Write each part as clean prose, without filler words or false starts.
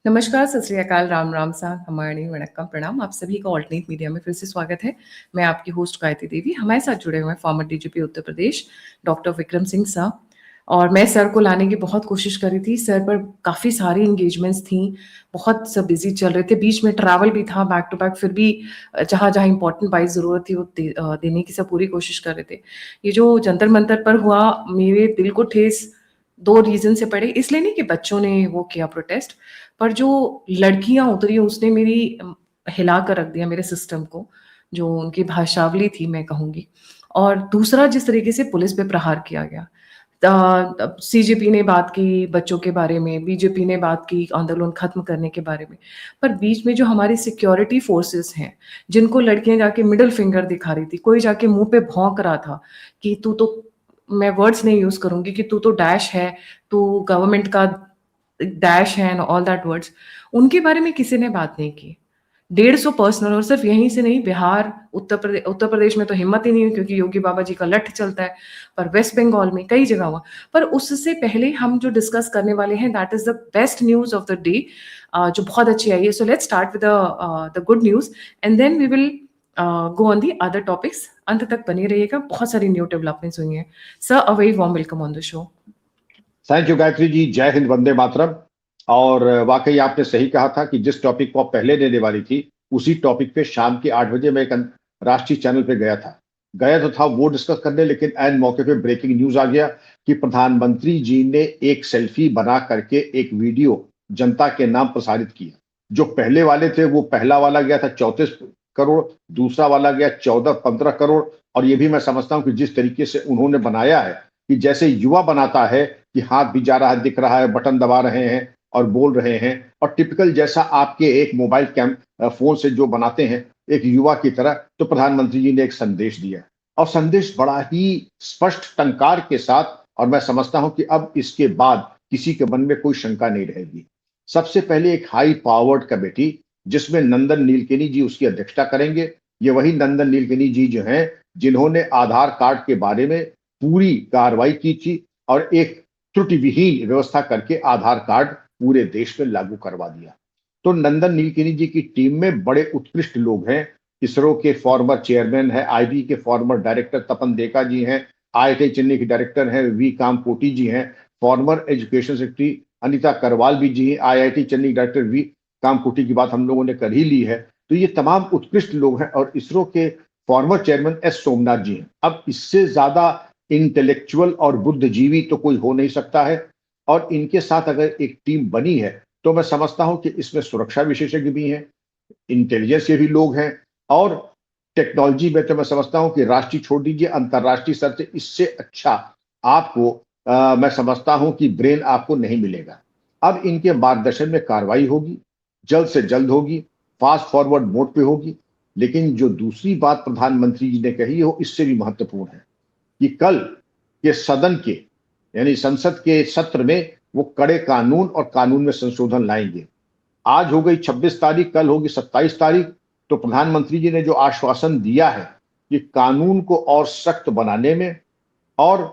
नमस्कार, सत श्री अकाल, राम राम सा, हमारी वणक्कम प्रणाम। आप सभी का ऑल्टरनेट मीडिया में फिर से स्वागत है। मैं आपकी होस्ट गायत्री देवी। हमारे साथ जुड़े हुए हैं farmer DGP Uttar Pradesh doctor Vikram Singh sir. और मैं सर को लाने की बहुत कोशिश करी थी। सर पर काफ़ी सारी इंगेजमेंट्स थी, बहुत सब बिजी चल रहे थे, बीच में ट्रैवल भी था बैक टू बैक। फिर भी जहाँ जहाँ इंपॉर्टेंट बाइक ज़रूरत थी वो देने की सब पूरी कोशिश कर रहे थे। ये जो जंतर मंतर पर हुआ, मेरे दिल को ठेस दो रीजन से पड़े। इसलिए नहीं कि बच्चों ने वो किया प्रोटेस्ट, पर जो लड़कियां उतरी उसने मेरी हिला कर रख दिया मेरे सिस्टम को, जो उनकी भाषावली थी मैं कहूंगी। और दूसरा, जिस तरीके से पुलिस पे प्रहार किया गया। सीजेपी ने बात की बच्चों के बारे में, बीजेपी ने बात की आंदोलन खत्म करने के बारे में, पर बीच में जो हमारी सिक्योरिटी फोर्सेस हैं, जिनको लड़कियां जाके मिडिल फिंगर दिखा रही थी, कोई जाके मुंह पे भौंक रहा था कि तू तो, मैं वर्ड्स नहीं यूज करूंगी, कि तू तो डैश है, तू गवर्नमेंट का डैश है एंड ऑल दैट वर्ड्स, उनके बारे में किसी ने बात नहीं की। 150 पर्सनल, और सिर्फ यहीं से नहीं, बिहार, उत्तर प्रदेश में तो हिम्मत ही नहीं हुई क्योंकि योगी बाबा जी का लठ चलता है, पर वेस्ट बंगाल में कई जगह हुआ। पर उससे पहले हम जो डिस्कस करने वाले हैं, that is the best news of the day, जो बहुत अच्छी आई है। So let's start with the good news and then we will go on the other topics. अंत तक बने रहिएगा, बहुत सारी न्यू डेवलपमेंट्स हुई हैं। Sir, a very warm welcome on the show. Thank you Gayatri ji. जय हिंद, वंदे मातरम। और वाकई आपने सही कहा था कि जिस टॉपिक को आप पहले देने वाली थी, उसी टॉपिक पे शाम के 8 बजे मैं एक राष्ट्रीय चैनल पे गया तो था वो डिस्कस करने, लेकिन ऐन मौके पे ब्रेकिंग न्यूज आ गया कि प्रधानमंत्री जी ने एक सेल्फी बना करके एक वीडियो जनता के नाम प्रसारित किया। जो पहले वाले थे, वो पहला वाला गया था 34 करोड़, दूसरा वाला गया 14-15 करोड़। और ये भी मैं समझता हूं कि जिस तरीके से उन्होंने बनाया है, कि जैसे युवा बनाता है कि हाथ भी जा रहा है, दिख रहा है, बटन दबा रहे हैं और बोल रहे हैं, और टिपिकल जैसा आपके एक मोबाइल फोन से जो बनाते हैं एक युवा की तरह, तो प्रधानमंत्री जी ने एक संदेश दिया और संदेश बड़ा ही स्पष्ट टंकार के साथ। और मैं समझता हूं कि अब इसके बाद किसी के मन में कोई शंका नहीं रहेगी। सबसे पहले एक हाई पावर्ड कमेटी, जिसमें नंदन नीलकेनी जी उसकी अध्यक्षता करेंगे। ये वही नंदन नीलकेनी जी जो हैं, जिन्होंने आधार कार्ड के बारे में पूरी कार्रवाई की थी और एक त्रुटि विहीन व्यवस्था करके आधार कार्ड पूरे देश में लागू करवा दिया। तो नंदन नीलकेनी जी की टीम में बड़े उत्कृष्ट लोग हैं। इसरो के फॉर्मर चेयरमैन है, आईबी के फॉर्मर डायरेक्टर तपन देका जी हैं, आईआईटी चेन्नई के डायरेक्टर हैं वी कामकोटी जी हैं, former education secretary Anita Karwal भी जी हैं, IIT Chennai director V Kamakoti की बात हम लोगों ने कर ही ली है। तो ये तमाम उत्कृष्ट लोग हैं और इसरो के फॉर्मर चेयरमैन एस सोमनाथ जी हैं। अब इससे ज्यादा इंटेलेक्चुअल और बुद्धिजीवी तो कोई हो नहीं सकता है। और इनके साथ अगर एक टीम बनी है, तो मैं समझता हूं कि इसमें सुरक्षा विशेषज्ञ भी हैं, इंटेलिजेंस के भी लोग हैं, और टेक्नोलॉजी में तो मैं समझता हूं कि राष्ट्रीय छोड़ दीजिए, अंतर्राष्ट्रीय स्तर से इससे अच्छा आपको मैं समझता हूं कि ब्रेन आपको नहीं मिलेगा। अब इनके मार्गदर्शन में कार्रवाई होगी, जल्द से जल्द होगी, फास्ट फॉरवर्ड मोड पे होगी। लेकिन जो दूसरी बात प्रधानमंत्री जी ने कही है, वो इससे भी महत्वपूर्ण है कि कल के सदन के, यानी संसद के सत्र में वो कड़े कानून और कानून में संशोधन लाएंगे। आज हो गई 26 तारीख, कल होगी 27 तारीख। तो प्रधानमंत्री जी ने जो आश्वासन दिया है कि कानून को और सख्त बनाने में और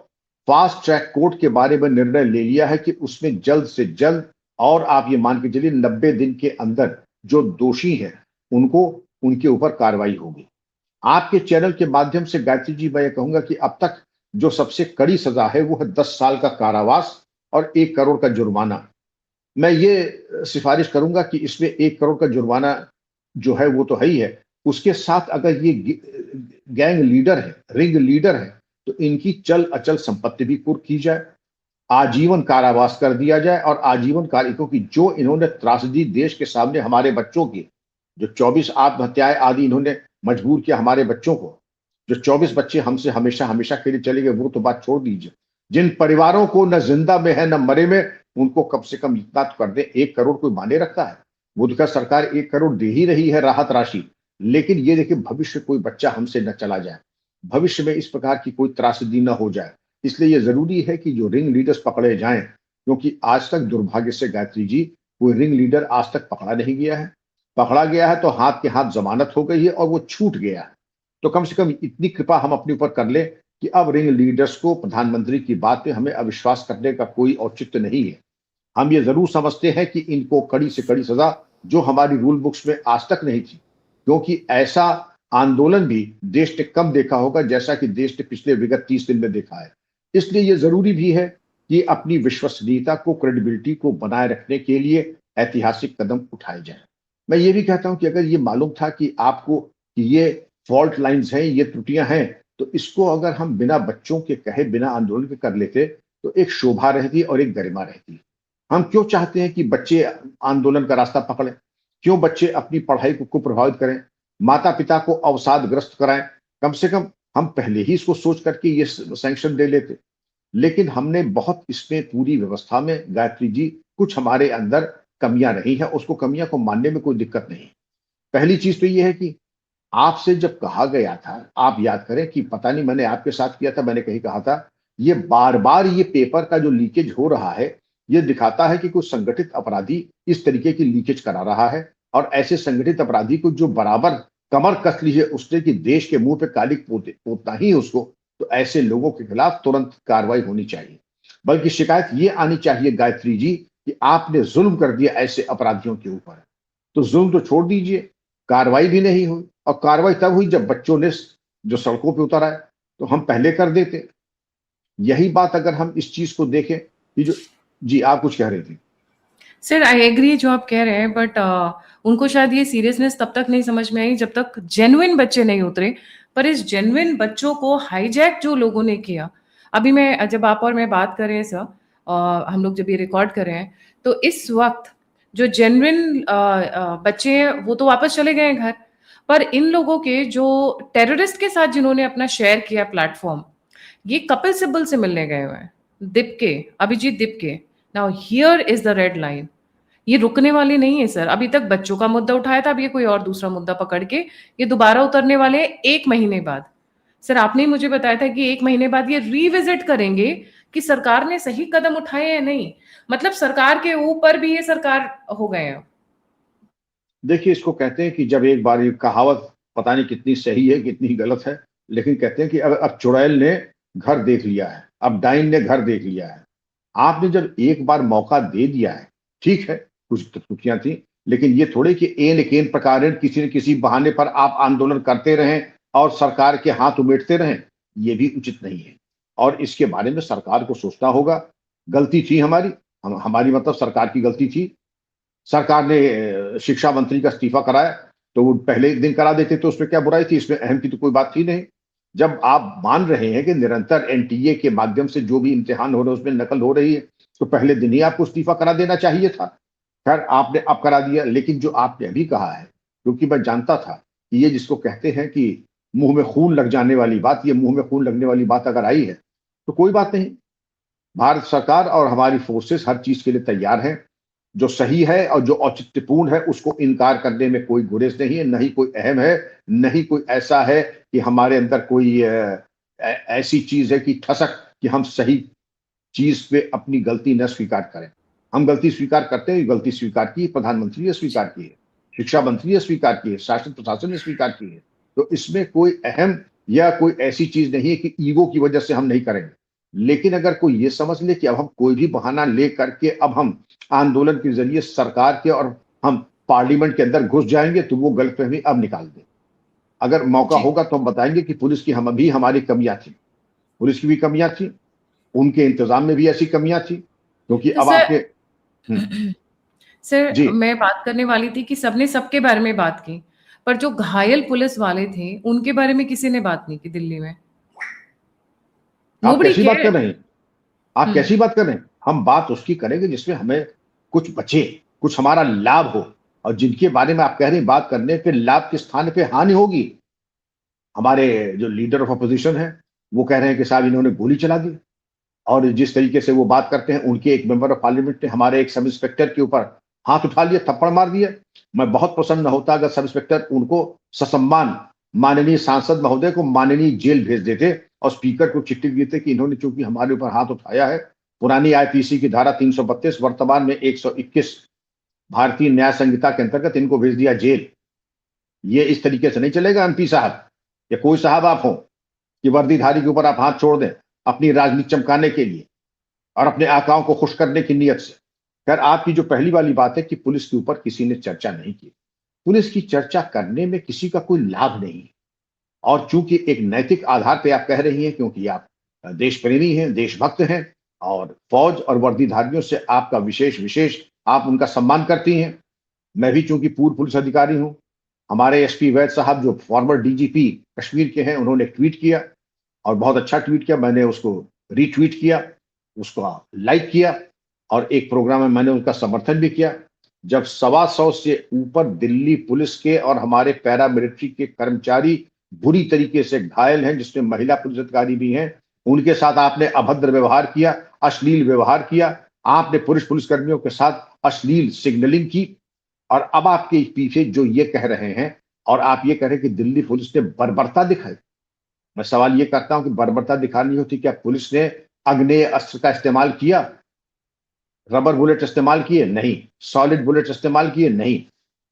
फास्ट ट्रैक कोर्ट के बारे में निर्णय ले लिया है कि उसमें जल्द से जल्द, और आप ये मान के चलिए 90 दिन के अंदर जो दोषी हैं उनको, उनके ऊपर कार्रवाई होगी। आपके चैनल के माध्यम से गायत्री जी मैं ये कहूंगा कि अब तक जो सबसे कड़ी सजा है वो है 10 साल का कारावास और 1 करोड़ का जुर्माना। मैं ये सिफारिश करूंगा कि इसमें 1 करोड़ का जुर्माना जो है वो तो है ही है, उसके साथ अगर ये गैंग लीडर है, रिंग लीडर है, तो इनकी चल अचल संपत्ति भी कुर्क की जाए, आजीवन कारावास कर दिया जाए और आजीवन कारिकों की जो इन्होंने त्रासदी देश के सामने हमारे बच्चों की, जो 24 आत्महत्याएं आदि इन्होंने मजबूर किया हमारे बच्चों को, जो 24 बच्चे हमसे हमेशा हमेशा के लिए चले गए, वो तो बात छोड़ दीजिए। जिन परिवारों को न जिंदा में है न मरे में, उनको कम से कम इतना तो कर दे। 1 करोड़ कोई माने रखता है? वो तो सरकार 1 करोड़ दे ही रही है राहत राशि, लेकिन ये देखिए भविष्य कोई बच्चा हमसे न चला जाए, भविष्य में इस प्रकार की कोई त्रासदी न हो जाए। इसलिए ये जरूरी है कि जो रिंग लीडर्स पकड़े जाएं, क्योंकि आज तक दुर्भाग्य से गायत्री जी, कोई रिंग लीडर आज तक पकड़ा नहीं गया है। पकड़ा गया है तो हाथ के हाथ जमानत हो गई है और वो छूट गया है। तो कम से कम इतनी कृपा हम अपने ऊपर कर ले कि अब रिंग लीडर्स को प्रधानमंत्री की बात पे हमें अविश्वास करने का कोई औचित्य नहीं है। हम ये जरूर समझते हैं कि इनको कड़ी से कड़ी सजा जो हमारी रूल बुक्स में आज तक नहीं थी, क्योंकि ऐसा आंदोलन भी देश ने कम देखा होगा जैसा कि देश ने पिछले विगत 30 दिन में देखा है। इसलिए ये जरूरी भी है कि अपनी विश्वसनीयता को, क्रेडिबिलिटी को बनाए रखने के लिए ऐतिहासिक कदम उठाए जाए। मैं ये भी कहता हूं कि अगर ये मालूम था कि आपको कि ये फॉल्ट लाइंस हैं, ये त्रुटियां हैं, तो इसको अगर हम बिना बच्चों के कहे, बिना आंदोलन के कर लेते तो एक शोभा रहती और एक गरिमा रहती। हम क्यों चाहते हैं कि बच्चे आंदोलन का रास्ता पकड़ें? क्यों बच्चे अपनी पढ़ाई को प्रभावित करें? माता पिता को अवसादग्रस्त कराएं? कम से कम हम पहले ही इसको सोच करके ये सैंक्शन दे लेते। लेकिन हमने बहुत इसमें पूरी व्यवस्था में गायत्री जी कुछ हमारे अंदर कमियां रही हैं, उसको कमियां को मानने में कोई दिक्कत नहीं। पहली चीज तो ये है कि आपसे जब कहा गया था, आप याद करें कि पता नहीं मैंने आपके साथ किया था, मैंने कहीं कहा था, ये बार-बार ये पेपर का जो लीकेज हो रहा है, ये दिखाता है कि कुछ संगठित अपराधी इस तरीके की लीकेज करा रहा है और ऐसे संगठित अपराधी को जो बराबर कमर कस ली है उसने कि देश के मुंह पे कालिक पोतना ही उसको, तो ऐसे लोगों के खिलाफ तुरंत कार्रवाई होनी चाहिए। बल्कि शिकायत ये आनी चाहिए गायत्री जी कि आपने जुल्म कर दिया ऐसे अपराधियों के ऊपर। तो जुल्म तो छोड़ दीजिए, कार्रवाई भी नहीं हुई और कार्रवाई तब हुई जब बच्चों ने जो सड़कों पे उतर आए, तो हम पहले कर देते। यही बात अगर हम इस चीज को देखें कि जो जी आप कुछ कह रही थी। सर आई एग्री जो आप कह रहे हैं, बट उनको शायद ये सीरियसनेस तब तक नहीं समझ में आई जब तक जेन्युइन बच्चे नहीं उतरे। पर इस जेन्युइन बच्चों को हाईजैक जो लोगों ने किया, अभी मैं जब आप और मैं बात कर रहे हैं सर, हम लोग जब ये रिकॉर्ड कर रहे हैं, तो इस वक्त जो जेन्युइन बच्चे हैं वो तो वापस चले गए हैं घर, पर इन लोगों के जो टेररिस्ट के साथ जिन्होंने अपना शेयर किया प्लेटफॉर्म, ये कपिल सिब्बल से मिलने गए हुए हैं, दीप के, अभिजीत दीप के। Now here is the red line. ये रुकने वाले नहीं है सर। अभी तक बच्चों का मुद्दा उठाया था, अब ये कोई और दूसरा मुद्दा पकड़ के ये दोबारा उतरने वाले हैं 1 महीने बाद। सर आपने ही मुझे बताया था कि 1 महीने बाद ये रिविजिट करेंगे कि सरकार ने सही कदम उठाए या नहीं। मतलब सरकार के ऊपर भी ये सरकार हो गए हैं। देखिए इसको कहते हैं कि जब एक बार ये कहावत पता नहीं कितनी सही है कितनी गलत है, लेकिन कहते हैं कि अब चुड़ैल ने घर देख लिया है, अब डाइन ने घर देख लिया है। आपने जब एक बार मौका दे दिया है, ठीक है, कुछ त्रुटियां थी, लेकिन ये थोड़े कि एन केन प्रकार किसी न किसी बहाने पर आप आंदोलन करते रहें और सरकार के हाथ उमेटते रहें, ये भी उचित नहीं है। और इसके बारे में सरकार को सोचना होगा। गलती थी हमारी, हमारी मतलब सरकार की गलती थी। सरकार ने शिक्षा मंत्री का इस्तीफा कराया, तो वो पहले दिन करा देते तो उसमें क्या बुराई थी? इसमें अहम की तो कोई बात थी नहीं। जब आप मान रहे हैं कि निरंतर एनटीए के माध्यम से जो भी इम्तिहान हो रहे हैं उसमें नकल हो रही है, तो पहले दिन ही आपको इस्तीफा करा देना चाहिए था। खैर आपने अब करा दिया, लेकिन जो आपने अभी कहा है, क्योंकि मैं जानता था कि ये जिसको कहते हैं कि मुंह में खून लग जाने वाली बात, ये मुंह में खून लगने वाली बात अगर आई है, तो कोई बात नहीं। भारत सरकार और हमारी फोर्सेस हर चीज के लिए तैयार हैं। जो सही है और जो औचित्यपूर्ण है उसको इनकार करने में कोई गुरेज नहीं है, नहीं कोई अहम है, नहीं कोई ऐसा है कि हमारे अंदर कोई ऐसी चीज है कि ठसक कि हम सही चीज पे अपनी गलती न स्वीकार करें। हम गलती स्वीकार करते हैं, गलती स्वीकार की, प्रधानमंत्री ने स्वीकार की है, शिक्षा मंत्री ने स्वीकार की है, शासन प्रशासन ने स्वीकार की है। तो इसमें कोई अहम या कोई ऐसी चीज नहीं है कि ईगो की वजह से हम नहीं करेंगे। लेकिन अगर कोई ये समझ ले कि अब हम कोई भी बहाना ले करके अब हम आंदोलन के जरिए सरकार के और हम पार्लियामेंट के अंदर घुस जाएंगे, तो वो गलतफहमी अब निकाल दें। अगर मौका जी होगा तो हम बताएंगे कि पुलिस की हम भी हमारी कमियां थी, पुलिस की भी कमियां थी, उनके इंतजाम में भी ऐसी कमियां थी, क्योंकि तो अब आपने जी सर मैं बात करने वाली थी कि सबने सबके बारे में बात की, पर जो घायल पुलिस वाले थे उनके बारे में किसी ने बात नहीं की दिल्ली में। आप नोबडी कैसी बात केयर। कर रहे हैं? आप कैसी बात कर रहे हैं? हम बात उसकी करेंगे जिसमें हमें कुछ बचे, कुछ हमारा लाभ हो। और जिनके बारे में आप कह रहे हैं बात करने पे लाभ के स्थान पे हानि होगी। हमारे जो लीडर ऑफ अपोजिशन है वो कह रहे हैं कि साहब इन्होंने गोली चला दी, और जिस तरीके से वो बात करते हैं, उनके एक मेंबर ऑफ पार्लियामेंट ने हमारे एक सब इंस्पेक्टर के ऊपर हाथ उठा लिया, थप्पड़ मार दिया। मैं बहुत प्रसन्न होता अगर सब इंस्पेक्टर उनको ससम्मान माननीय सांसद महोदय को माननीय जेल भेज देते और स्पीकर को चिट्ठी देते कि इन्होंने चूंकि हमारे ऊपर हाथ उठाया है, पुरानी आईपीसी की धारा 332 वर्तमान में 121 भारतीय न्याय संहिता के अंतर्गत इनको भेज दिया जेल। ये इस तरीके से नहीं चलेगा एमपी साहब, या कोई साहब आप हो कि वर्दीधारी के ऊपर आप हाथ छोड़ दें अपनी राजनीति चमकाने के लिए और अपने आकाओं को खुश करने की नीयत से। खैर, आपकी जो पहली वाली बात है कि पुलिस के ऊपर किसी ने चर्चा नहीं की, पुलिस की चर्चा करने में किसी का कोई लाभ नहीं है। और चूंकि एक नैतिक आधार पे आप कह रही हैं, क्योंकि आप देश प्रेमी हैं, देशभक्त हैं, और फौज और वर्दीधारियों से आपका विशेष विशेष आप उनका सम्मान करती हैं। मैं भी चूंकि पूर्व पुलिस अधिकारी हूं, हमारे एसपी वैद साहब जो फॉर्मर डीजीपी कश्मीर के हैं, उन्होंने ट्वीट किया और बहुत अच्छा ट्वीट किया। मैंने उसको रीट्वीट किया, उसको लाइक किया, और एक प्रोग्राम में मैंने उनका समर्थन भी किया। जब 125 से ऊपर दिल्ली पुलिस के और हमारे पैरामिलिट्री के कर्मचारी बुरी तरीके से घायल हैं, जिसमें महिला पुलिस अधिकारी भी हैं, उनके साथ आपने अभद्र व्यवहार किया, अश्लील व्यवहार किया, आपने पुलिसकर्मियों के साथ अश्लील सिग्नलिंग की, और अब आपके पीछे जो ये कह रहे हैं, और आप ये कह रहे हैं कि दिल्ली पुलिस ने बर्बरता दिखाई। मैं सवाल ये करता हूं कि बर्बरता दिखानी होती, क्या पुलिस ने अग्नेय अस्त्र का इस्तेमाल किया? रबर बुलेट इस्तेमाल किए? नहीं। सॉलिड बुलेट इस्तेमाल किए? नहीं।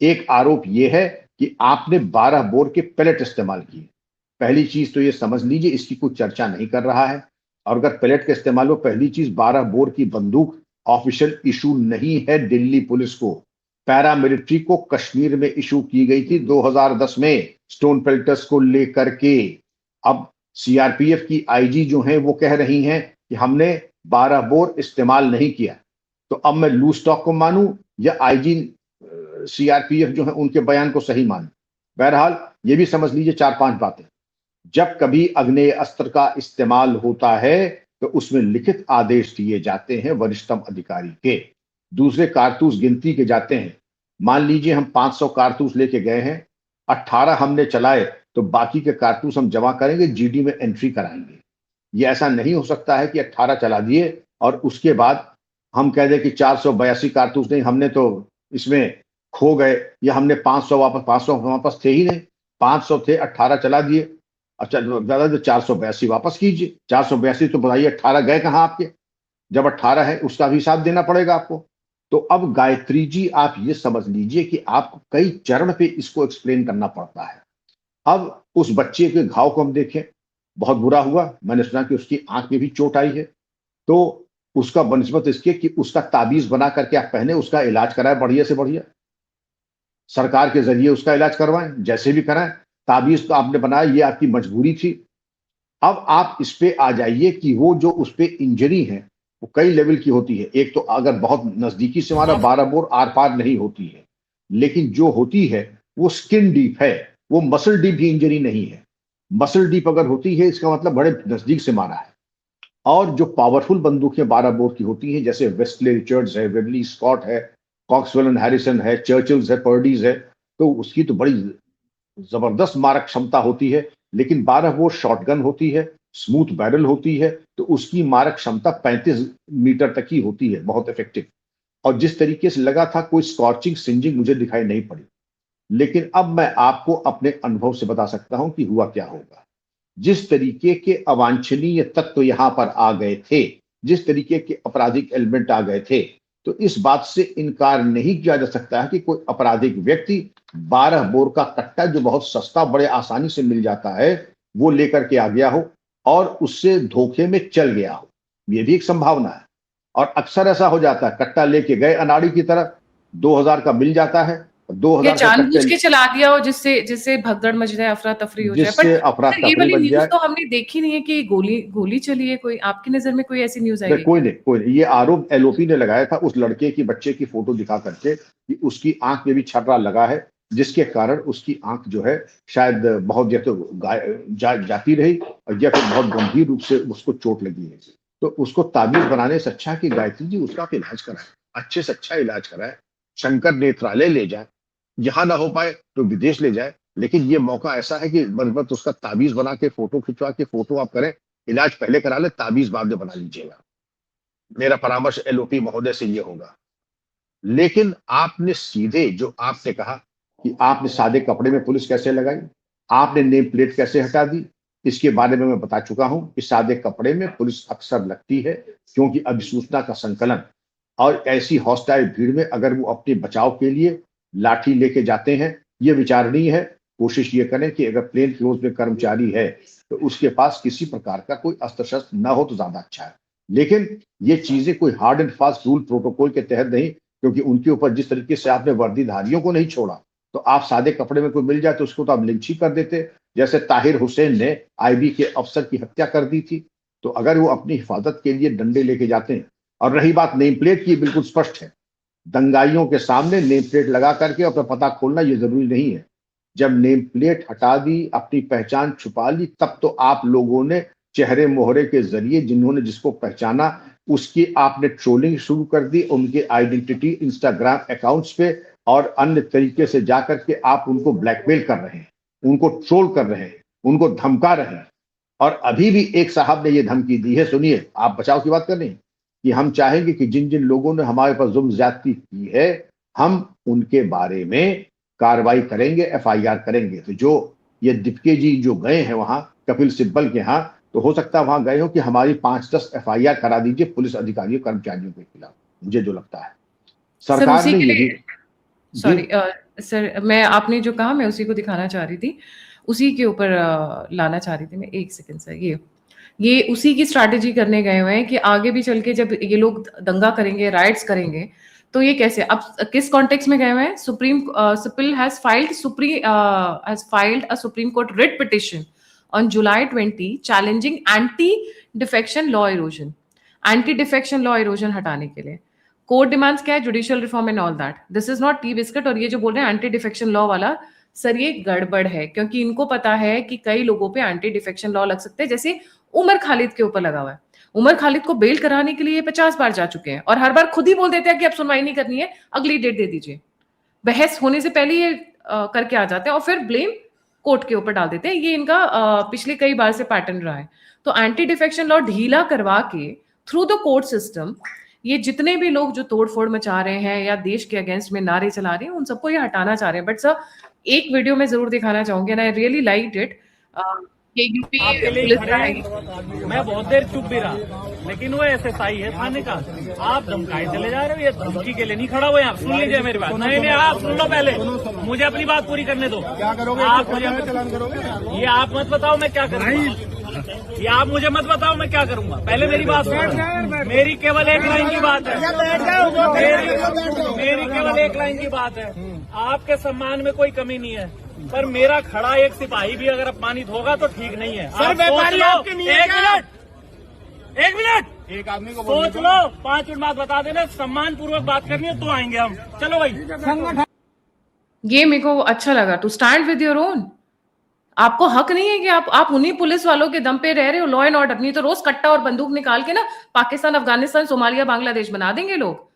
एक आरोप यह है कि आपने 12 बोर के पैलेट इस्तेमाल किए। पहली चीज तो ये समझ लीजिए, इसकी कोई चर्चा नहीं कर रहा है। और अगर पैलेट का इस्तेमाल हो, पहली चीज 12 बोर की बंदूक ऑफिशियल इशू नहीं है दिल्ली पुलिस को, पैरामिलिट्री को कश्मीर में इशू की गई थी 2010 में स्टोन पेल्टर्स को लेकर के। अब सीआरपीएफ की आईजी जो है वो कह रही हैं कि हमने 12 बोर इस्तेमाल नहीं किया। तो अब मैं लूज टॉक को मानूं या आईजी सीआरपीएफ जो है उनके बयान को सही मानूं? बहरहाल ये भी समझ लीजिए 4-5 बातें। जब कभी अग्नेय अस्त्र का इस्तेमाल होता है तो उसमें लिखित आदेश दिए जाते हैं वरिष्ठतम अधिकारी के। दूसरे, कारतूस गिनती के जाते हैं। मान लीजिए हम 500 कारतूस लेके गए हैं, 18 हमने चलाए, तो बाकी के कारतूस हम जमा करेंगे, जीडी में एंट्री कराएंगे। ये ऐसा नहीं हो सकता है कि 18 चला दिए और उसके बाद हम कह दें कि 482 कारतूस नहीं, हमने तो इसमें खो गए, या हमने 500 वापस थे ही नहीं, 500 थे, 18 चला दिए। अच्छा, ज्यादा तो 482 वापस कीजिए। 482 तो बताइए 18 गए कहाँ आपके? जब 18 है उसका भी हिसाब देना पड़ेगा आपको। तो अब गायत्री जी, आप ये समझ लीजिए कि आपको कई चरण पे इसको एक्सप्लेन करना पड़ता है। अब उस बच्चे के घाव को हम देखें, बहुत बुरा हुआ। मैंने सुना कि उसकी आंख में भी चोट आई है, तो उसका बनस्बत इसके कि उसका ताबीज बना करके आप पहने, उसका इलाज कराए बढ़िया से बढ़िया, सरकार के जरिए उसका इलाज करवाएं, जैसे भी कराएं। ताबीज तो आपने बनाया, ये आपकी मजबूरी थी। अब आप इस पे आ जाइए कि वो जो उस पे इंजरी है वो कई लेवल की होती है। एक तो अगर बहुत नजदीकी से मारा, 12 बोर आर पार नहीं होती है, लेकिन जो होती है वो स्किन डीप है, वो मसल डीप भी इंजरी नहीं है। मसल डीप अगर होती है, इसका मतलब बड़े नजदीक से मारा है। और जो पावरफुल बंदूकें 12 बोर की होती हैं, जैसे वेस्टले रिचर्ड्स है, वेडली स्कॉट है, कॉक्सवेल एंड हैरिसन है, चर्चिल्स है, पर्डीज है, तो उसकी तो बड़ी जबरदस्त मारक क्षमता होती है। लेकिन 12 बोर शॉटगन होती है, स्मूथ बैरल होती है, तो उसकी मारक क्षमता 35 मीटर तक ही होती है, बहुत इफेक्टिव। और जिस तरीके से लगा था, कोई स्कॉचिंग सिंजिंग मुझे दिखाई नहीं पड़ी। लेकिन अब मैं आपको अपने अनुभव से बता सकता हूं कि हुआ क्या होगा। जिस तरीके के अवांछनीय तत्व यहां पर आ गए थे, जिस तरीके के आपराधिक एलिमेंट आ गए थे, तो इस बात से इनकार नहीं किया जा सकता है कि कोई आपराधिक व्यक्ति 12 बोर का कट्टा, जो बहुत सस्ता बड़े आसानी से मिल जाता है, वो लेकर के आ गया हो और उससे धोखे में चल गया हो। ये भी एक संभावना है। और अक्सर ऐसा हो जाता है, कट्टा लेके गए अनाड़ी की तरह, 2000 का मिल जाता है, या 2000 का जानबूझ कट्टे के चला दिया हो, जिससे जिससे भगदड़ मच जाए, अफरा तफरी हो जाए। जिससे बट अफरा सर, ये तफरी वाली बन न्यूज जाए। तो हमने देखी नहीं है कि गोली गोली चली है। कोई आपकी नजर में कोई ऐसी न्यूज आई है कोई क्या? नहीं, कोई नहीं। ये आरोप एलओपी ने लगाया था उस लड़के की, बच्चे की फोटो दिखा करके कि उसकी आंख में भी छर्रा लगा है, जिसके कारण उसकी आंख जो है शायद बहुत या तो जाती रही, और या फिर बहुत गंभीर रूप से उसको चोट लगी है। तो उसको ताबीज बनाने से अच्छा कि गायत्री जी उसका आप इलाज कराए, अच्छे से अच्छा इलाज कराए, शंकर नेत्रालय ले जाए, यहाँ ना हो पाए तो विदेश ले जाए। लेकिन ये मौका ऐसा है कि बस उसका ताबीज बना के फोटो खिंचवा के फोटो आप करें, इलाज पहले करा ले, ताबीज बाद में बना लीजिएगा। मेरा परामर्श एलओपी महोदय से ये होगा। लेकिन आपने सीधे जो आपने कहा कि आपने सादे कपड़े में पुलिस कैसे लगाई, आपने नेम प्लेट कैसे हटा दी, इसके बारे में मैं बता चुका हूं कि सादे कपड़े में पुलिस अक्सर लगती है, क्योंकि अभिसूचना का संकलन और ऐसी हॉस्टाइल भीड़ में अगर वो अपने बचाव के लिए लाठी लेके जाते हैं, ये विचारणीय है। कोशिश ये करें कि अगर प्लेन क्लोज में कर्मचारी है तो उसके पास किसी प्रकार का कोई अस्त्र शस्त्र न हो तो ज्यादा अच्छा है। लेकिन ये चीजें कोई hard and fast rule protocol के तहत नहीं, क्योंकि उनके ऊपर जिस तरीके से आपने वर्दीधारियों को नहीं छोड़ा, तो आप सादे कपड़े में कोई मिल जाए तो उसको तो आप लिंच ही कर देते। जैसे ताहिर हुसैन ने आईबी के अफसर की हत्या कर दी थी। तो अगर वो अपनी हिफाजत के लिए डंडे लेके जाते हैं, और रही बात नेम प्लेट की, बिल्कुल स्पष्ट है, दंगाइयों के सामने नेम प्लेट लगा करके अपना पता खोलना ये जरूरी नहीं है। जब नेम प्लेट हटा दी, अपनी पहचान छुपा ली, तब तो आप लोगों ने चेहरे मोहरे के जरिए जिन्होंने जिसको पहचाना उसकी आपने ट्रोलिंग शुरू कर दी, उनके आइडेंटिटी इंस्टाग्राम अकाउंट्स पे और अन्य तरीके से जाकर के आप उनको ब्लैकमेल कर रहे हैं, उनको ट्रोल कर रहे हैं, उनको धमका रहे हैं। और अभी भी एक साहब ने ये धमकी दी है, सुनिए, आप बचाव की बात कर रहे हैं कि हम चाहेंगे कि जिन जिन लोगों ने हमारे पर जुल्म ज्यादती की है, हम उनके बारे में कार्रवाई करेंगे, एफआईआर करेंगे। तो जो ये दीपके जी जो गए हैं वहां कपिल सिब्बल के यहाँ, तो हो सकता है वहां गए हो कि हमारी 5-10 एफआईआर करा दीजिए पुलिस अधिकारियों कर्मचारियों के खिलाफ। मुझे जो लगता है सर सरकार उसी ने के यही लिए सॉरी सर, मैं आपने जो कहा मैं उसी को दिखाना चाह रही थी, उसी के ऊपर लाना चाह रही थी मैं। एक सेकंड सर, ये उसी की स्ट्रैटेजी करने गए हुए हैं कि आगे भी चल के जब ये लोग दंगा करेंगे, राइट्स करेंगे, तो ये कैसे, अब किस कॉन्टेक्स्ट में गए हुए हैं? सिपिल has filed a supreme court writ petition on July 20 challenging anti defection law erosion, anti defection law erosion हटाने के लिए। कोर्ट डिमांड्स क्या है? Judicial reform and all that. This is not T biscuit. और ये जो बोल रहे हैं एंटी डिफेक्शन लॉ वाला, सर ये गड़बड़ है, क्योंकि इनको पता है कि कई लोगों पे एंटी डिफेक्शन लॉ लग सकते हैं, जैसे उमर खालिद के ऊपर लगा हुआ है। उमर खालिद को बेल कराने के लिए 50 बार जा चुके हैं और हर बार खुद ही बोल देते हैं कि अब सुनवाई नहीं करनी है, अगली डेट दे दीजिए। बहस होने से पहले ये करके आ जाते हैं और फिर ब्लेम कोर्ट के ऊपर डाल देते हैं। ये इनका पिछले कई बार से पैटर्न रहा है। तो एंटी डिफेक्शन लॉ ढीला करवा के थ्रू द कोर्ट सिस्टम ये जितने भी लोग जो तोड़फोड़ मचा रहे हैं या देश के अगेंस्ट में नारे चला रहे हैं, उन सबको ये हटाना चाह रहे हैं। बट सर एक वीडियो में जरूर दिखाना चाहूंगी and I really liked it. UP police का है। मैं बहुत देर चुप भी रहा, लेकिन वो एसएसआई है थाने का, आप धमकाए चले जा रहे हो। ये धमकी के लिए नहीं खड़ा हुए, आप सुन लीजिए मेरी बात। नहीं नहीं, आप सुन लो पहले, मुझे अपनी बात पूरी करने दो। क्या करोगे? आप मुझे चलान करोगे? ये आप मत बताओ मैं क्या करूँगा, ये आप मुझे मत बताओ मैं क्या करूँगा। पहले मेरी बात सुनो, मेरी केवल एक लाइन की बात है, मेरी केवल एक लाइन की बात है। आपके सम्मान में कोई कमी नहीं है, पर मेरा खड़ा एक सिपाही भी अगर अपमानित होगा तो ठीक नहीं है। सर व्यापारी आपके नहीं है। एक मिनट एक आदमी को सोच लो, 5 मिनट बाद बता देना। सम्मान पूर्वक बात करनी है तो आएंगे हम। चलो भाई। ये मेरे को अच्छा लगा, to stand with your own. आपको हक नहीं है कि आप उन्हीं पुलिस वालों के दम पे रह रहे हो, लॉ एंड ऑर्डर। नहीं तो रोज कट्टा और बंदूक निकाल के ना पाकिस्तान, अफगानिस्तान, सोमालिया, बांग्लादेश बना देंगे लोग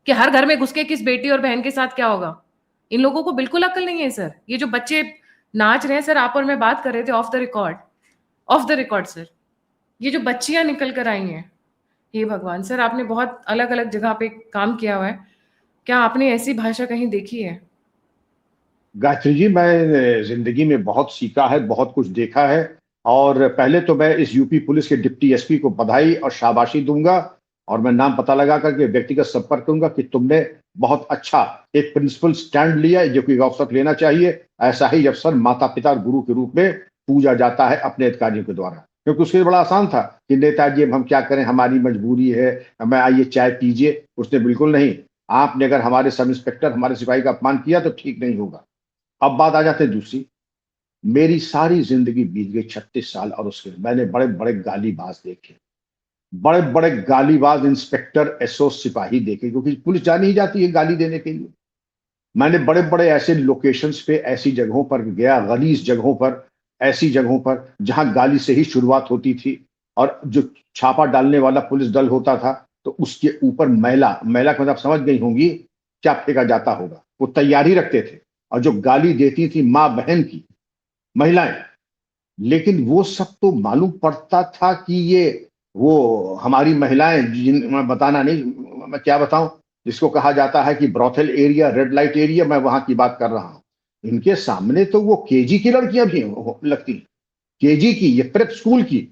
कि हर घर में घुस के किस बेटी और बहन के साथ क्या होगा। इन लोगों को बिल्कुल अक्ल नहीं है सर। ये जो बच्चे नाच रहे हैं सर, आप और मैं बात कर रहे थे ऑफ द रिकॉर्ड सर, ये जो बच्चियां निकल कर आई हैं, हे भगवान सर, आपने बहुत अलग अलग जगह पे काम किया हुआ है, क्या आपने ऐसी भाषा कहीं देखी है? गायत्री जी, मैं जिंदगी में बहुत सीखा है, बहुत कुछ देखा है। और पहले तो मैं इस यूपी पुलिस के डिप्टी एसपी को बधाई और शाबाशी दूंगा, और मैं नाम पता लगा करके व्यक्तिगत संपर्क करूंगा कि तुमने बहुत अच्छा एक प्रिंसिपल स्टैंड लिया, जो कि अवसर लेना चाहिए। ऐसा ही अवसर माता पिता और गुरु के रूप में पूजा जाता है अपने अधिकारियों के द्वारा, क्योंकि उसके लिए बड़ा आसान था कि नेताजी अब हम क्या करें, हमारी मजबूरी है, हमें आइए चाय पीजिए। उसने बिल्कुल नहीं, आपने अगर हमारे सब इंस्पेक्टर, हमारे सिपाही का अपमान किया तो ठीक नहीं होगा। अब बात आ जाते दूसरी। मेरी सारी जिंदगी बीत गई 36 साल, और उसके मैंने बड़े बड़े गालीबाज देखे, बड़े बड़े गालीबाज इंस्पेक्टर, एसओ, सिपाही देखे, क्योंकि पुलिस जानी ही जाती है गाली देने के लिए। मैंने बड़े बड़े ऐसे लोकेशंस पे, ऐसी जगहों पर गया, गलीज जगहों पर, ऐसी जगहों पर जहां गाली से ही शुरुआत होती थी, और जो छापा डालने वाला पुलिस दल होता था तो उसके ऊपर मैला का मतलब आप समझ गई होंगी क्या फेंका जाता होगा, वो तैयारी रखते थे। और जो गाली देती थी माँ बहन की महिलाएं, लेकिन वो सब तो मालूम पड़ता था कि ये वो हमारी महिलाएं, जिन मैं बताना नहीं, मैं क्या बताऊं, जिसको कहा जाता है कि brothel area, red light area, मैं वहां की बात कर रहा हूं। इनके सामने तो वो केजी की लड़कियां भी लगती, केजी की, ये प्रेप स्कूल की,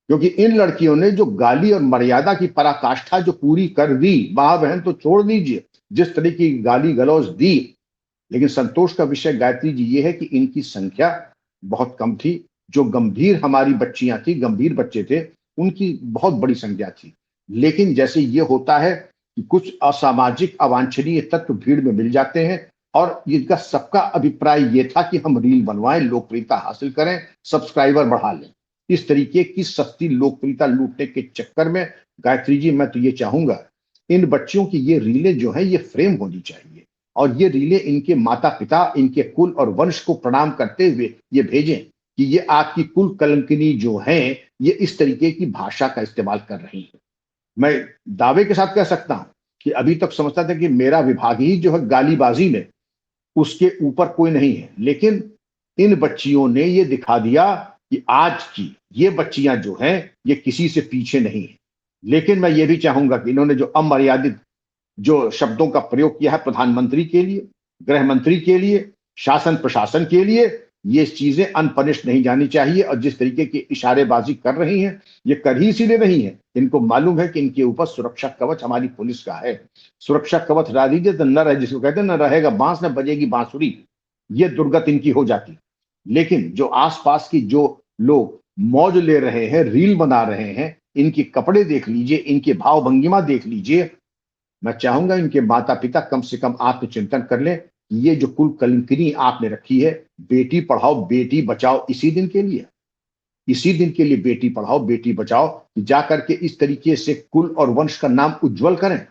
क्योंकि इन लड़कियों ने जो गाली और मर्यादा की पराकाष्ठा जो पूरी कर दी, माँ बहन तो छोड़ दीजिए, जिस तरह की गाली गलौज दी। लेकिन संतोष का विषय गायत्री जी ये है कि इनकी संख्या बहुत कम थी। जो गंभीर हमारी बच्चियां थी, गंभीर बच्चे थे, उनकी बहुत बड़ी संज्ञा थी। लेकिन जैसे ये होता है कि कुछ असामाजिक अवांछनीय तत्व भीड़ में मिल जाते हैं और इनका सबका अभिप्राय ये था कि हम रील बनवाएं, लोकप्रियता हासिल करें, सब्सक्राइबर बढ़ा लें। इस तरीके की सस्ती लोकप्रियता लूटने के चक्कर में गायत्री जी, मैं तो ये चाहूंगा इन बच्चियों की ये रीलें जो है ये फ्रेम होनी चाहिए और ये रीलें इनके माता पिता, इनके कुल और वंश को प्रणाम करते हुए ये भेजें कि ये आपकी कुल कलंकिनी जो है ये इस तरीके की भाषा का इस्तेमाल कर रही है। मैं दावे के साथ कह सकता हूं कि अभी तक समझता था कि मेरा विभाग ही जो है गालीबाजी में उसके ऊपर कोई नहीं है, लेकिन इन बच्चियों ने ये दिखा दिया कि आज की ये बच्चियां जो हैं ये किसी से पीछे नहीं है। लेकिन मैं ये भी चाहूंगा कि इन्होंने जो अमर्यादित जो शब्दों का प्रयोग किया है प्रधानमंत्री के लिए, गृह मंत्री के लिए, शासन प्रशासन के लिए, ये चीजें अनपनिश्ड नहीं जानी चाहिए। और जिस तरीके की इशारेबाजी कर रही हैं ये कर ही इसीलिए रही है, इनको मालूम है कि इनके ऊपर सुरक्षा कवच हमारी पुलिस का है। सुरक्षा कवच हटा दीजिए तो न रहे, जिसको कहते हैं न रहेगा बांस न बजेगी बांसुरी, ये दुर्गत इनकी हो जाती। लेकिन जो आसपास की जो लोग मौज ले रहे हैं, रील बना रहे हैं, इनके कपड़े देख लीजिए, इनके भाव भंगिमा देख लीजिए। मैं चाहूंगा इनके माता पिता कम से कम आत्मचिंतन कर लें। ये जो कुल कलंकिनी आपने रखी है, बेटी पढ़ाओ बेटी बचाओ, इसी दिन के लिए, इसी दिन के लिए बेटी पढ़ाओ बेटी बचाओ, जाकर के इस तरीके से कुल और वंश का नाम उज्जवल करें।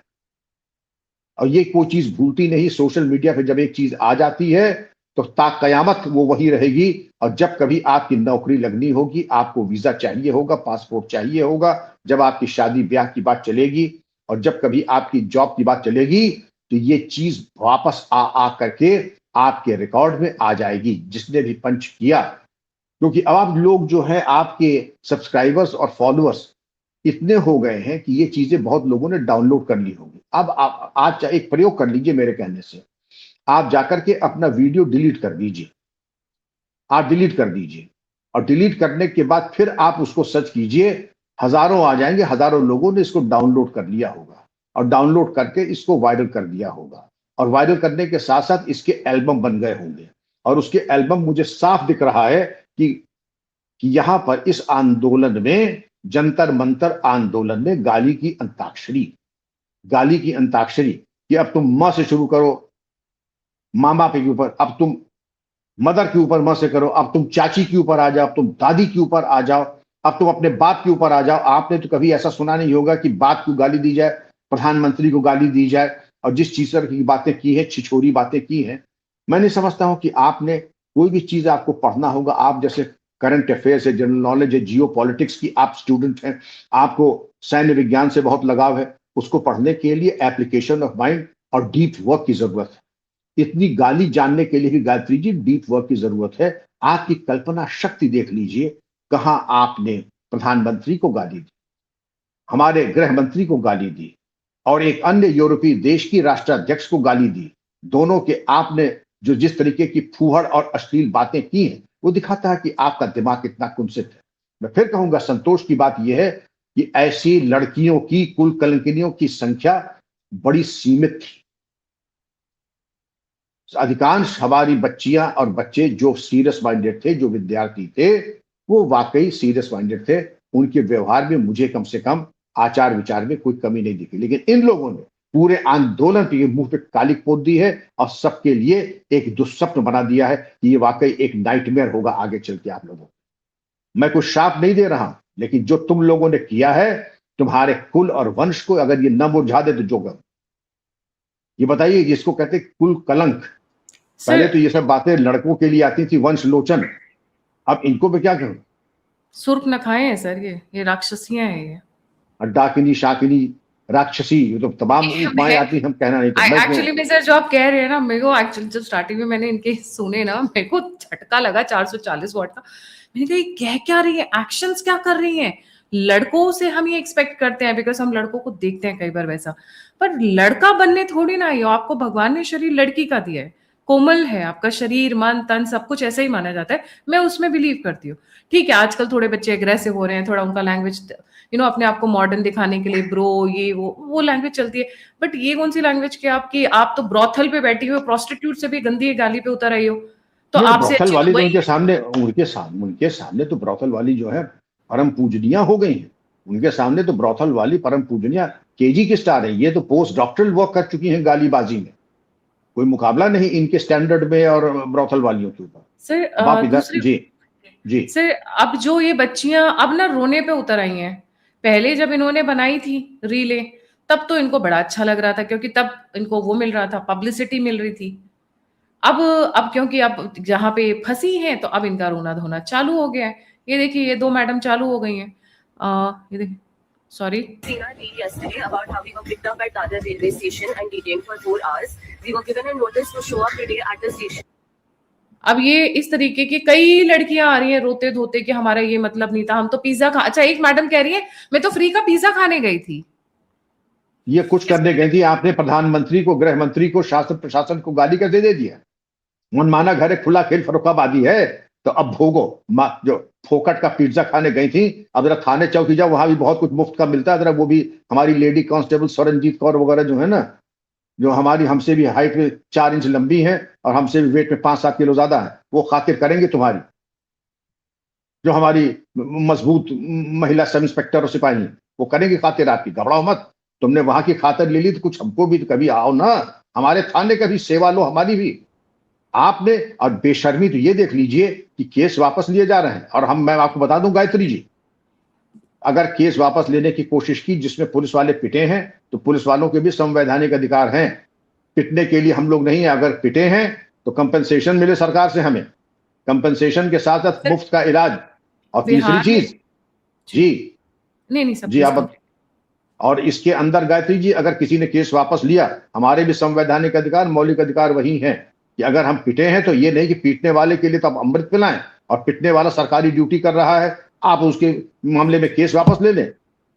और ये कोई चीज भूलती नहीं, सोशल मीडिया पे जब एक चीज आ जाती है तो ता कयामत वो वही रहेगी। और जब कभी आपकी नौकरी लगनी होगी, आपको वीजा चाहिए होगा, पासपोर्ट चाहिए होगा, जब आपकी शादी ब्याह की बात चलेगी और जब कभी आपकी जॉब की बात चलेगी, तो ये चीज वापस आ करके आपके रिकॉर्ड में आ जाएगी, जिसने भी पंच किया। क्योंकि अब आप लोग जो है आपके सब्सक्राइबर्स और फॉलोअर्स इतने हो गए हैं कि ये चीजें बहुत लोगों ने डाउनलोड कर ली होगी। अब आप आज एक प्रयोग कर लीजिए मेरे कहने से, आप जाकर के अपना वीडियो डिलीट कर दीजिए, आप डिलीट कर दीजिए और डिलीट करने के बाद फिर आप उसको सर्च कीजिए, हजारों आ जाएंगे, हजारों लोगों ने इसको डाउनलोड कर लिया होगा और डाउनलोड करके इसको वायरल कर दिया होगा और वायरल करने के साथ साथ इसके एल्बम बन गए होंगे। और उसके एल्बम मुझे साफ दिख रहा है कि यहां पर इस आंदोलन में, जंतर मंतर आंदोलन में गाली की अंताक्षरी, गाली की अंताक्षरी कि अब तुम मां से शुरू करो, माँ बाप के ऊपर, अब तुम मदर के ऊपर मां से करो, अब तुम चाची के ऊपर आ जाओ, अब तुम दादी के ऊपर आ जाओ, अब तुम अपने बाप के ऊपर आ जाओ। आपने तो कभी ऐसा सुना नहीं होगा कि बाप को गाली दी जाए, प्रधानमंत्री को गाली दी जाए और जिस चीज की बातें की है, छिछोरी बातें की हैं। मैं नहीं समझता हूं कि आपने कोई भी चीज आपको पढ़ना होगा, आप जैसे करंट अफेयर्स है, जनरल नॉलेज है, जियो पॉलिटिक्स की आप स्टूडेंट हैं, आपको सैन्य विज्ञान से बहुत लगाव है, उसको पढ़ने के लिए एप्लीकेशन ऑफ माइंड और डीप वर्क की जरूरत है। इतनी गाली जानने के लिए भी गायत्री जी डीप वर्क की जरूरत है। आपकी कल्पना शक्ति देख लीजिए, कहां आपने प्रधानमंत्री को गाली दी, हमारे गृह मंत्री को गाली दी और एक अन्य यूरोपीय देश की राष्ट्राध्यक्ष को गाली दी। दोनों के आपने जो जिस तरीके की फूहड़ और अश्लील बातें की हैं, वो दिखाता है कि आपका दिमाग कितना कुंसित है। मैं फिर कहूंगा, संतोष की बात यह है कि ऐसी लड़कियों की, कुल कलंकिनियों की संख्या बड़ी सीमित थी। अधिकांश हमारी बच्चियां और बच्चे जो सीरियस माइंडेड थे, जो विद्यार्थी थे, वो वाकई सीरियस माइंडेड थे। उनके व्यवहार में मुझे कम से कम आचार विचार में कोई कमी नहीं दिखी। लेकिन इन लोगों ने पूरे आंदोलन के मुंह पे कालिक पोत दी है और सबके लिए एक दुस्वप्न बना दिया है कि ये वाकई एक नाइटमेयर होगा आगे चल के आप लोगों को। मैं कुछ शाप नहीं दे रहा हूं, लेकिन जो तुम लोगों ने किया है, तुम्हारे कुल और वंश को अगर ये न मुरझा दे तो जो गम। ये बताइए, जिसको कहते कुल कलंक, पहले तो ये सब बातें लड़कों के लिए आती थी, वंश लोचन, अब इनको पे क्या करूं? सुर्ख न खाए हैं सर, ये राक्षसियां हैं ये, डाकिनी शाकिनी राक्षसी, ये तो तमाम उपमाएं आती, हम कहना नहीं चाहते। एक्चुअली में सर जो आप कह रहे हैं ना, मेरे को एक्चुअली जब स्टार्टिंग में मैंने इनके सुने ना, मेरे को झटका लगा 440 वॉट का। मैंने कहा ये कह क्या रही है, एक्शंस क्या कर रही हैं। लड़कों से हम ये एक्सपेक्ट करते हैं बिकॉज हम लड़कों को देखते हैं कई बार वैसा, पर लड़का बनने थोड़ी ना आइयो, आपको भगवान ने शरीर लड़की का दिया है, कोमल है आपका शरीर, मन तन सब कुछ ऐसे ही माना जाता है। मैं उसमें बिलीव करती हूँ। ठीक है, आजकल थोड़े बच्चे एग्रेसिव हो रहे हैं, थोड़ा उनका लैंग्वेज अपने आप को मॉडर्न दिखाने के लिए ब्रो ये वो लैंग्वेज चलती है। बट ये कौन सी लैंग्वेज की आपकी, आप तो ब्रॉथल पे बैठी हुई, प्रोस्टिट्यूट से भी गंदी गाली पे उतर आई हो, तो आपसे ब्रॉथल वाली तो उनके सामने तो ब्रॉथल वाली जो है परम पूजनीय हो गई है। उनके सामने तो ब्रॉथल वाली परम पूजनीय केजी की स्टार है, ये तो पोस्ट डॉक्टरल वर्क कर चुकी हैं गालीबाजी में, कोई मुकाबला नहीं इनके स्टैंडर्ड में और ब्रॉथल वालियों के ऊपर। सर अब आप इधर दूसरी जी जी सर, अब जो ये बच्चियां अब ना रोने पे उतर आई हैं। पहले जब इन्होंने बनाई थी रीलें, तब तो इनको बड़ा अच्छा लग रहा था, क्योंकि तब इनको वो मिल रहा था, पब्लिसिटी मिल रही थी। अब क्योंकि अब जहाँ पे फंसी हैं, तो अब इनका रोना धोना चालू हो गया है। ये देखिए, ये 2 मैडम चालू हो गई हैं। ये देखिए, sorry. Seen our reel yesterday about how we were picked up at Dadar railway station and detained for 4 hours. We were given a notice to show up today at the station. अब ये इस तरीके की कई लड़कियां आ रही हैं रोते धोते कि हमारा ये मतलब नहीं था, हम तो पिज्जा खा, अच्छा एक मैडम कह रही है मैं तो फ्री का पिज्जा खाने गई थी। ये कुछ करने गई थी, आपने प्रधानमंत्री को, गृह मंत्री को, शासन प्रशासन को गाली कैसे दे दिया? मनमाना घर है, खुला खेल फर्रुखाबादी है, तो अब भोगो। जो फोकट का पिज्जा खाने गई थी, अब जरा थाने चौकी जाओ, वहां भी बहुत कुछ मुफ्त का मिलता है, जरा वो भी हमारी लेडी कांस्टेबल सरनजीत कौर वगैरह जो है ना, जो हमारी हमसे भी हाइट में 4 इंच लंबी है और हमसे भी वेट में 5-7 किलो ज्यादा है, वो खातिर करेंगे तुम्हारी। जो हमारी मजबूत महिला सब इंस्पेक्टर और सिपाही, वो करेंगे खातिर आपकी, घबराओ मत। तुमने वहां की खातिर ले ली तो कुछ हमको भी तो कभी आओ ना, हमारे थाने का भी सेवा लो, हमारी भी। आपने, और बेशर्मी तो ये देख लीजिए कि केस वापस लिए जा रहे हैं। और मैं आपको बता दूं गायत्री जी, अगर केस वापस लेने की कोशिश की जिसमें पुलिस वाले पिटे हैं, तो पुलिस वालों के भी संवैधानिक अधिकार हैं, पिटने के लिए हम लोग नहीं है। अगर पिटे हैं तो कंपनसेशन मिले सरकार से, हमें कंपनसेशन के साथ साथ मुफ्त का इलाज। और तीसरी चीज जी नहीं सब जी आप, और इसके अंदर गायत्री जी, अगर किसी ने केस वापस लिया, हमारे भी संवैधानिक अधिकार, मौलिक अधिकार वही हैं कि अगर हम पिटे हैं तो ये नहीं कि पीटने वाले के लिए तो आप अमृत पिलाएं, और पिटने वाला सरकारी ड्यूटी कर रहा है, आप उसके मामले में केस वापस ले लें।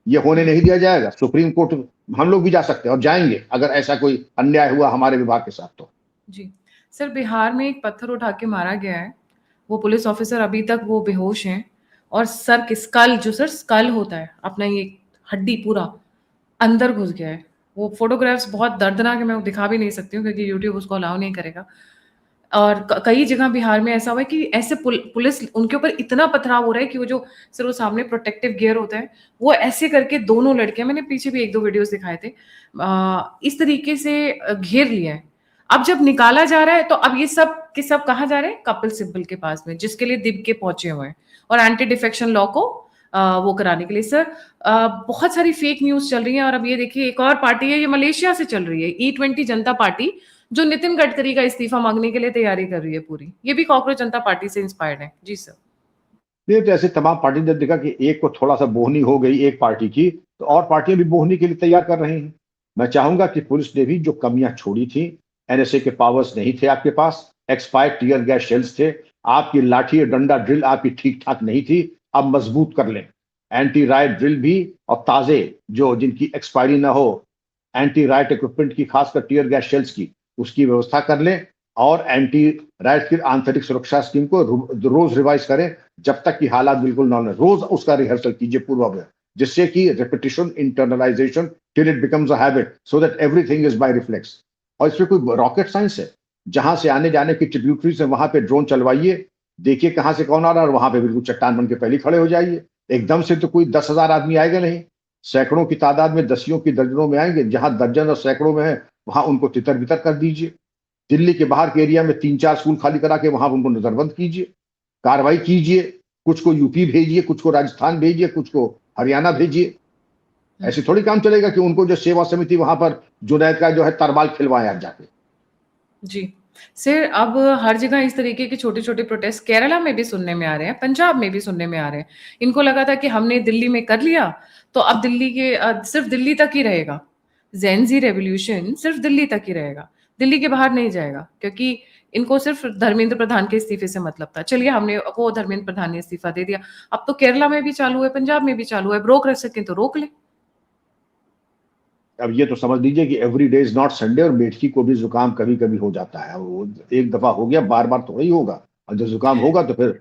ये होने नहीं दिया जाएगा। सुप्रीम कोर्ट हम लोग भी जा सकते हैं और जाएंगे अगर ऐसा कोई अन्याय हुआ हमारे विभाग के साथ तो। जी सर, बिहार में एक पत्थर उठा के मारा गया है, वो पुलिस ऑफिसर अभी तक वो बेहोश हैं, और सर के स्कल, जो सर स्कल होता है अपना, ये हड्डी पूरा अंदर घुस गया है। वो फोटोग्राफ्स बहुत दर्दनाक है, मैं वो दिखा भी नहीं सकती हूँ क्योंकि यूट्यूब उसको अलाउ नहीं करेगा। और कई जगह बिहार में ऐसा हुआ है कि ऐसे पुलिस उनके ऊपर इतना पथराव हो रहा है कि वो जो सिर्फ वो सामने प्रोटेक्टिव गियर होता है, वो ऐसे करके दोनों लड़कियां, मैंने पीछे भी 1-2 वीडियोस दिखाए थे, इस तरीके से घेर लिया है। अब जब निकाला जा रहा है तो अब ये सब के सब कहाँ जा रहे हैं? कपिल सिब्बल के पास में, जिसके लिए दिव्य के पहुंचे हुए हैं, और एंटी डिफेक्शन लॉ को वो कराने के लिए। सर बहुत सारी फेक न्यूज चल रही है, और अब ये देखिए एक और पार्टी है, ये मलेशिया से चल रही है, E20 जनता पार्टी, जो नितिन गडकरी का इस्तीफा मांगने के लिए तैयारी कर रही है पूरी। ये भी कॉकरोच जनता पार्टी से इंस्पायर्ड है। जी सर। नहीं तो ऐसे तमाम पार्टी ने देखा कि एक को थोड़ा सा बोहनी हो गई एक पार्टी की, तो और पार्टियां भी बोहनी के लिए तैयार कर रही हैं। मैं चाहूंगा कि पुलिस ने भी जो कमियां छोड़ी थी, एनएसए के पावर्स नहीं थे आपके पास, एक्सपायर्ड टीयर गैस शेल्स थे, आपकी लाठी और डंडा ड्रिल आपकी ठीक ठाक नहीं थी, अब मजबूत कर लें। एंटी राइट ड्रिल भी, और ताजे जो जिनकी एक्सपायरी ना हो, एंटी राइट इक्विपमेंट की, खासकर टीयर गैस शेल्स की, उसकी व्यवस्था कर लें। और एंटी राइट की आंतरिक सुरक्षा स्कीम को रोज रिवाइज करें जब तक कि हालात बिल्कुल नॉर्मल, रोज उसका रिहर्सल कीजिए पूर्वाभ्यास, जिससे कि repetition, internalisation till it becomes a habit, so that everything is by reflex. और इसमें कोई रॉकेट साइंस है? जहां से आने जाने की ट्रिब्यूटरीज है वहां पे ड्रोन चलवाइए, देखिए कहां से कौन आ रहा है, और वहां पे बिल्कुल चट्टान बन के पहले खड़े हो जाइए। एकदम से तो कोई 10,000 आदमी आएगा नहीं, सैकड़ों की तादाद में, दसियों की दर्जनों में आएंगे। जहां दर्जन और सैकड़ों में है वहां उनको तितर बितर कर दीजिए। दिल्ली के बाहर के एरिया में 3-4 स्कूल खाली करा के वहां उनको नजरबंद कीजिए, कार्रवाई कीजिए। कुछ को यूपी भेजिए, कुछ को राजस्थान भेजिए, कुछ को हरियाणा भेजिए। ऐसे थोड़ी काम चलेगा कि उनको जो सेवा समिति वहां पर जुनैद का जो है तरबाल खिलवाए आप जाके। जी सर, अब हर जगह इस तरीके के छोटे छोटे प्रोटेस्ट केरला में भी सुनने में आ रहे हैं, पंजाब में भी सुनने में आ रहे हैं। इनको लगा था कि हमने दिल्ली में कर लिया तो अब दिल्ली के सिर्फ दिल्ली तक ही रहेगा, जेन जी रेवोल्यूशन सिर्फ दिल्ली तक ही रहेगा, दिल्ली के बाहर नहीं जाएगा, क्योंकि इनको सिर्फ धर्मेंद्र प्रधान के इस्तीफे से मतलब था। चलिए, हमने वो धर्मेंद्र प्रधान ने इस्तीफा दे दिया, अब तो केरला में भी चालू है, पंजाब में भी चालू है। रोक रख सकें तो रोक ले। अब ये तो समझ लीजिए कि every day is not Sunday, और मेथी को भी जुकाम कभी कभी हो जाता है। वो एक दफा हो गया, बार बार तो वही होगा। और जब जुकाम होगा तो फिर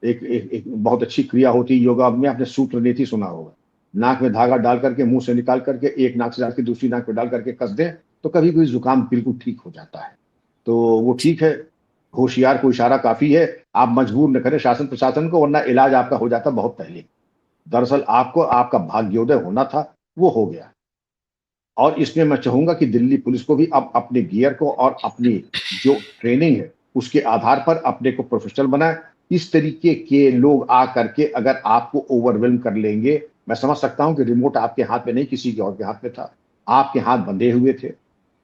एक बहुत अच्छी क्रिया होती है योगा में, आपने सूत्र नीति सुना होगा, नाक में धागा डाल करके मुंह से निकाल करके एक नाक से डाल के दूसरी नाक में डाल करके कस दें तो कभी कोई जुकाम बिल्कुल ठीक हो जाता है। तो वो ठीक है, होशियार को इशारा काफी है। आप मजबूर न करें शासन प्रशासन को, वरना इलाज आपका हो जाता बहुत पहले। दरअसल आपको आपका भाग्योदय होना था, वो हो गया। और इसमें मैं चाहूंगा कि दिल्ली पुलिस को भी अब अपने गियर को और अपनी जो ट्रेनिंग है उसके आधार पर अपने को प्रोफेशनल बनाए। इस तरीके के लोग आ करके अगर आपको ओवरवेल्म कर लेंगे, मैं समझ सकता हूं कि रिमोट आपके हाथ में नहीं, किसी के और के हाथ में था, आपके हाथ बंधे हुए थे।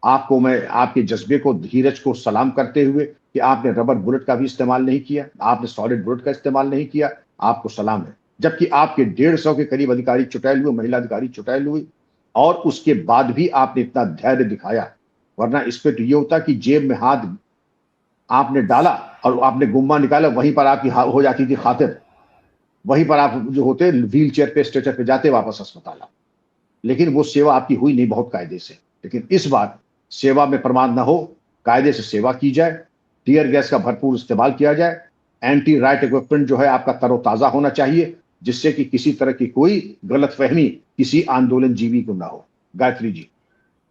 आपको मैं आपके जज्बे को, धीरज को सलाम करते हुए कि आपने रबर बुलेट का भी इस्तेमाल नहीं किया, आपने सॉलिड बुलेट का इस्तेमाल नहीं किया, आपको सलाम है। जबकि आपके 150 के करीब अधिकारी चुटैल हुए, महिला अधिकारी चुटैल हुई, और उसके बाद भी आपने इतना धैर्य दिखाया। वरना इस पे तो ये होता कि जेब में हाथ आपने डाला और आपने गुम्मा निकाला, वहीं पर आपकी हो जाती थी खातिर, वहीं पर आप जो होते व्हील चेयर पे, स्ट्रेचर पे जाते वापस अस्पताल। लेकिन वो सेवा आपकी हुई नहीं बहुत कायदे से। लेकिन इस बार सेवा में प्रमाद न हो, कायदे से सेवा की जाए, टीयर गैस का भरपूर इस्तेमाल किया जाए, एंटी राइट इक्विपमेंट जो है आपका तरोताजा होना चाहिए, जिससे कि किसी तरह की कोई गलतफहमी किसी आंदोलन जीवी को ना हो। गायत्री जी।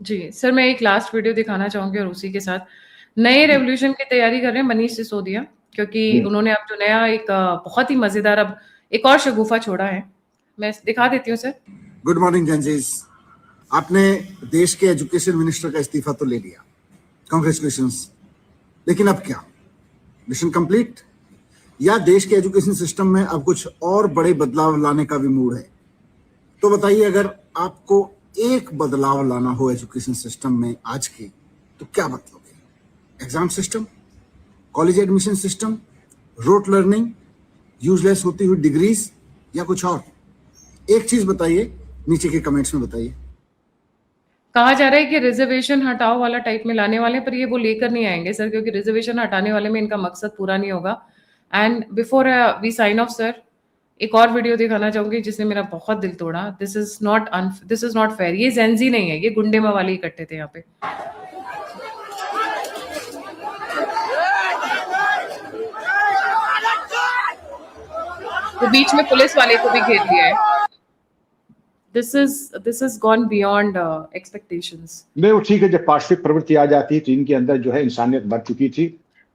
जी सर, मैं एक लास्ट वीडियो दिखाना चाहूंगी और उसी के साथ नए रेवोल्यूशन की तैयारी कर रहे हैं मनीष सिसोदिया, क्योंकि उन्होंने अब जो नया एक बहुत ही मजेदार अब एक और शगुफा छोड़ा है। मैं दिखा देती हूँ सर। Good morning जंजीज। आपने देश के एजुकेशन मिनिस्टर का इस्तीफा तो ले लिया, कांग्रेचुलेशंस। लेकिन अब क्या, मिशन कंप्लीट, या देश के एजुकेशन सिस्टम में अब कुछ और बड़े बदलाव लाने का भी मूड है? तो बताइए, अगर आपको एक बदलाव लाना हो एजुकेशन सिस्टम में आज के, तो क्या बदलोगे? Exam system, college admission system, rote learning, useless होती हुई डिग्रीज, या कुछ और? एक चीज बताइए, नीचे के कमेंट्स में बताइए। कहा जा रहा है कि रिजर्वेशन हटाओ वाला टाइप में लाने वाले, पर ये वो लेकर नहीं आएंगे सर, क्योंकि रिजर्वेशन हटाने वाले में इनका मकसद पूरा नहीं होगा। And before we sign off sir, एक और वीडियो दिखाना चाहूंगी जिसने मेरा बहुत दिल तोड़ा। This is not fair. ये जेंजी नहीं है, ये गुंडेमा वाले इकट्ठे थे यहाँ पे। तो बीच में पुलिस वाले को भी घेर लिया है। This has gone beyond expectations. नहीं, वो ठीक है, जब पार्श्विक प्रवृत्ति आ जाती है तो इनके अंदर जो है इंसानियत बढ़ चुकी थी,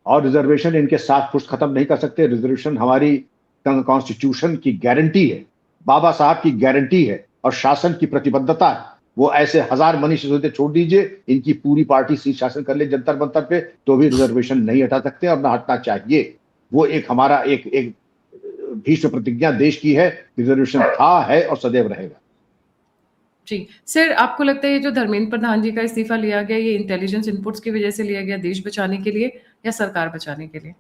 और रिजर्वेशन इनके साथ पुष्ट खत्म नहीं कर सकते। रिजर्वेशन हमारी कॉन्स्टिट्यूशन की गारंटी है, बाबा साहब की गारंटी है, और शासन की प्रतिबद्धता है। वो ऐसे हजार मनीष सिसोदिया छोड़ दीजिए, इनकी पूरी पार्टी सी शासन कर ले जंतर मंतर पे, तो भी रिजर्वेशन नहीं हटा सकते और ना हटना चाहिए। वो एक हमारा एक भीष्म प्रतिज्ञा देश की है, रिजर्वेशन था, है और सदैव रहेगा। जी सर, आपको लगता है ये जो धर्मेंद्र प्रधान जी का इस्तीफा लिया गया, ये इंटेलिजेंस इनपुट्स की वजह से लिया गया, देश बचाने के लिए या सरकार बचाने के लिए?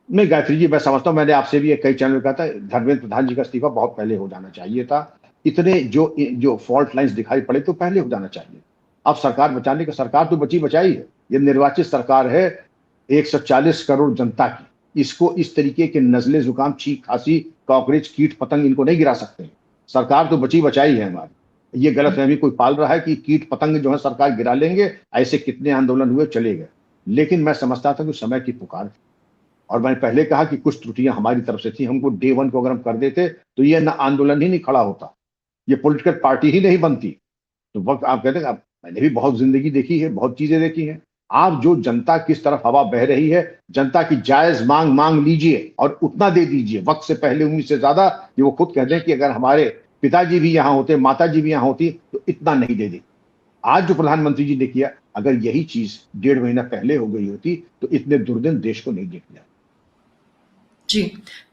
नहीं गायत्री जी, मैं समझता हूँ, मैंने आपसे भी कई चैनल में कहा था, धर्मेंद्र प्रधान जी का इस्तीफा बहुत पहले हो जाना चाहिए था। इतने जो फॉल्ट लाइंस दिखाई पड़े तो पहले हो जाना चाहिए। अब सरकार बचाने का, सरकार तो बची बचाई है, ये निर्वाचित सरकार है 140 करोड़ जनता की। इसको इस तरीके के नजले, जुकाम, छींक, खांसी, कॉकरोच, कीट पतंग इनको नहीं गिरा सकते। सरकार तो बची बचाई है हमारी। ये गलतफहमी कोई पाल रहा है कि कीट पतंग जो है सरकार गिरा लेंगे, ऐसे कितने आंदोलन हुए, चले गए। लेकिन मैं समझता था कि समय की पुकार थी, और मैंने पहले कहा कि कुछ त्रुटियां हमारी तरफ से थी। हमको डे 1 को अगर हम कर देते तो ये ना आंदोलन ही नहीं खड़ा होता, ये पॉलिटिकल पार्टी ही नहीं बनती। तो वक्त आप कहते हैं, मैंने भी बहुत जिंदगी देखी है, बहुत चीजें देखी हैं। आप जो जनता किस तरफ हवा बह रही है, जनता की जायज मांग लीजिए और उतना दे दीजिए, वक्त से पहले, उम्मीद से ज्यादा। ये वो खुद कहते हैं कि अगर हमारे पिताजी भी यहाँ होते, माताजी भी यहाँ होती, तो इतना नहीं दे देती। आज जो प्रधानमंत्री जी ने किया, अगर यही चीज 1.5 महीना पहले हो गई होती तो इतने दुर्दिन देश को नहीं देखना। जी,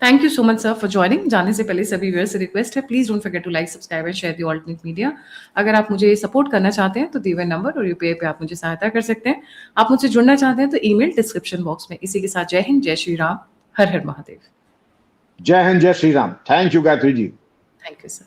thank you so much sir for joining. जाने से पहले सभी व्यूअर्स से रिक्वेस्ट है, please don't forget to like, subscribe and share the alternate media. अगर आप मुझे सपोर्ट करना चाहते हैं तो दिए हुए नंबर और यूपीआई पे आप मुझे सहायता कर सकते हैं। आप मुझसे जुड़ना चाहते हैं तो ईमेल डिस्क्रिप्शन बॉक्स में। इसी के साथ जय हिंद, जय श्री राम, हर हर महादेव। जय हिंद, जय Shri Ram. Thank you Gayatri ji. Thank you sir.